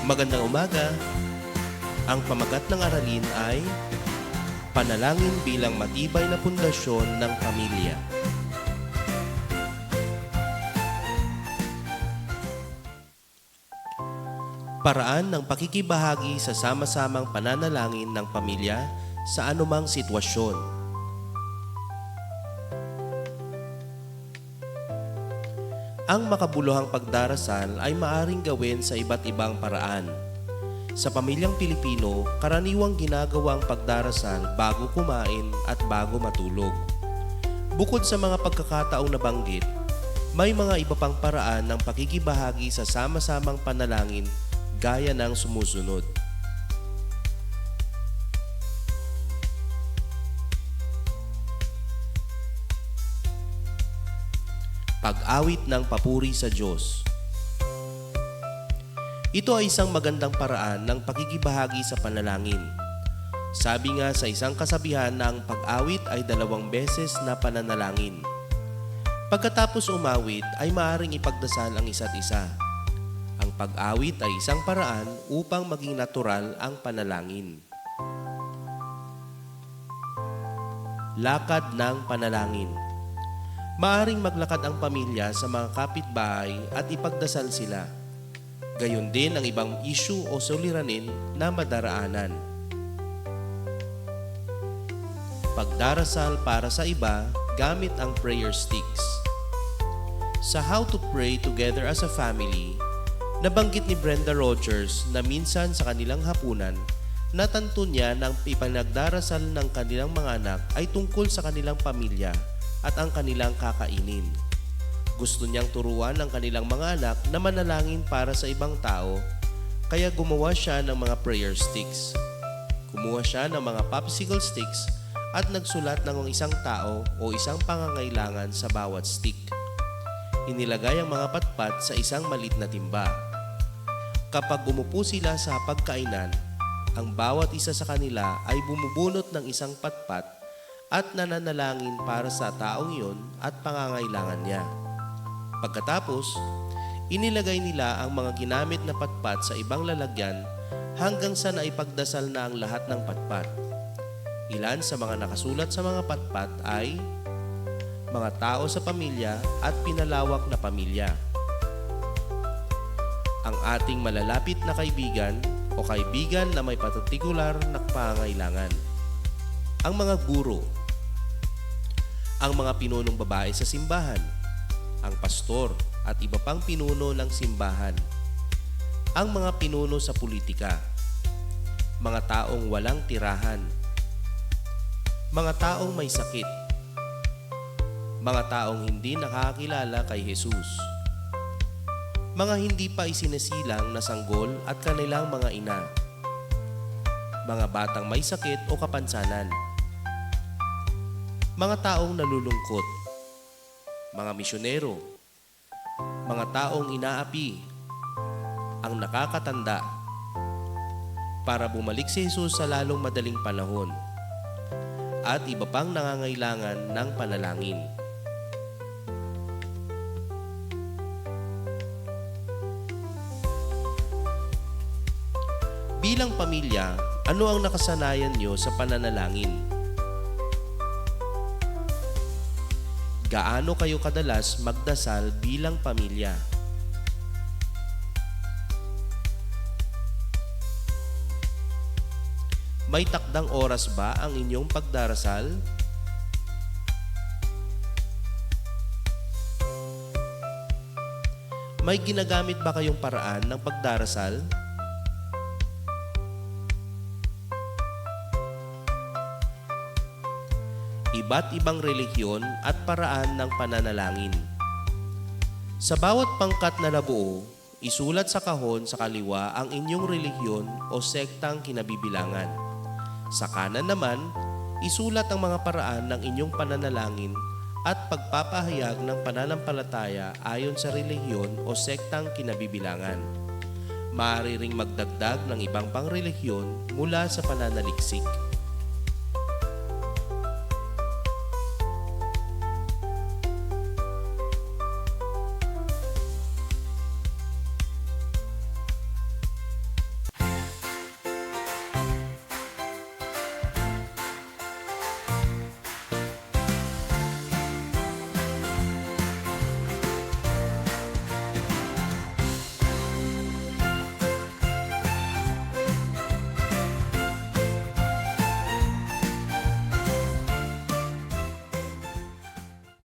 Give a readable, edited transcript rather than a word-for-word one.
Magandang umaga. Ang pamagat ng aralin ay panalangin bilang matibay na pundasyon ng pamilya. Paraan ng pakikibahagi sa sama-samang pananalangin ng pamilya sa anumang sitwasyon. Ang makabuluhang pagdarasal ay maaring gawin sa iba't ibang paraan. Sa pamilyang Pilipino, karaniwang ginagawa ang pagdarasal bago kumain at bago matulog. Bukod sa mga pagkakataong nabanggit, may mga iba pang paraan ng pakikibahagi sa sama-samang panalangin gaya ng sumusunod. Pag-awit ng papuri sa Diyos. Ito ay isang magandang paraan ng pakikibahagi sa panalangin. Sabi nga sa isang kasabihan na ang pag-awit ay 2 beses na pananalangin. Pagkatapos umawit ay maaaring ipagdasal ang isa't isa. Ang pag-awit ay isang paraan upang maging natural ang panalangin. Lakad ng panalangin. Maaring maglakad ang pamilya sa mga kapitbahay at ipagdasal sila. Gayon din ang ibang issue o suliranin na madaraanan. Pagdarasal para sa iba gamit ang prayer sticks. Sa How to Pray Together as a Family, nabanggit ni Brenda Rogers na minsan sa kanilang hapunan, natanto niya na ang ipanagdarasal ng kanilang mga anak ay tungkol sa kanilang pamilya at ang kanilang kakainin. Gusto niyang turuan ang kanilang mga anak na manalangin para sa ibang tao, kaya gumawa siya ng mga prayer sticks. Kumuha siya ng mga popsicle sticks at nagsulat ng isang tao o isang pangangailangan sa bawat stick. Inilagay ang mga patpat sa isang malit na timba. Kapag umupo sila sa pagkainan, ang bawat isa sa kanila ay bumubunot ng isang patpat at nananalangin para sa taong iyon at pangangailangan niya. Pagkatapos, inilagay nila ang mga ginamit na patpat sa ibang lalagyan hanggang sa naipagdasal na ang lahat ng patpat. Ilan sa mga nakasulat sa mga patpat ay mga tao sa pamilya at pinalawak na pamilya. Ang ating malalapit na kaibigan o kaibigan na may partikular na pangangailangan. Ang mga guro, ang mga pinunong babae sa simbahan, ang pastor at iba pang pinuno ng simbahan, ang mga pinuno sa politika, mga taong walang tirahan, mga taong may sakit, mga taong hindi nakakilala kay Jesus, mga hindi pa isinasilang na sanggol at kanilang mga ina, mga batang may sakit o kapansanan, mga taong nalulungkot, mga misyonero, mga taong inaapi, ang nakakatanda, para bumalik si Jesus sa lalong madaling panahon, at iba pang nangangailangan ng panalangin. Bilang pamilya, ano ang nakasanayan niyo sa pananalangin? Gaano kayo kadalas magdasal bilang pamilya? May takdang oras ba ang inyong pagdarasal? May ginagamit ba kayong paraan ng pagdarasal? Iba't ibang relihiyon at paraan ng pananalangin. Sa bawat pangkat na nabuo, isulat sa kahon sa kaliwa ang inyong relihiyon o sektang kinabibilangan. Sa kanan naman, isulat ang mga paraan ng inyong pananalangin at pagpapahayag ng pananampalataya ayon sa relihiyon o sektang kinabibilangan. Maaari ring magdagdag ng ibang pang relihiyon mula sa pananaliksik.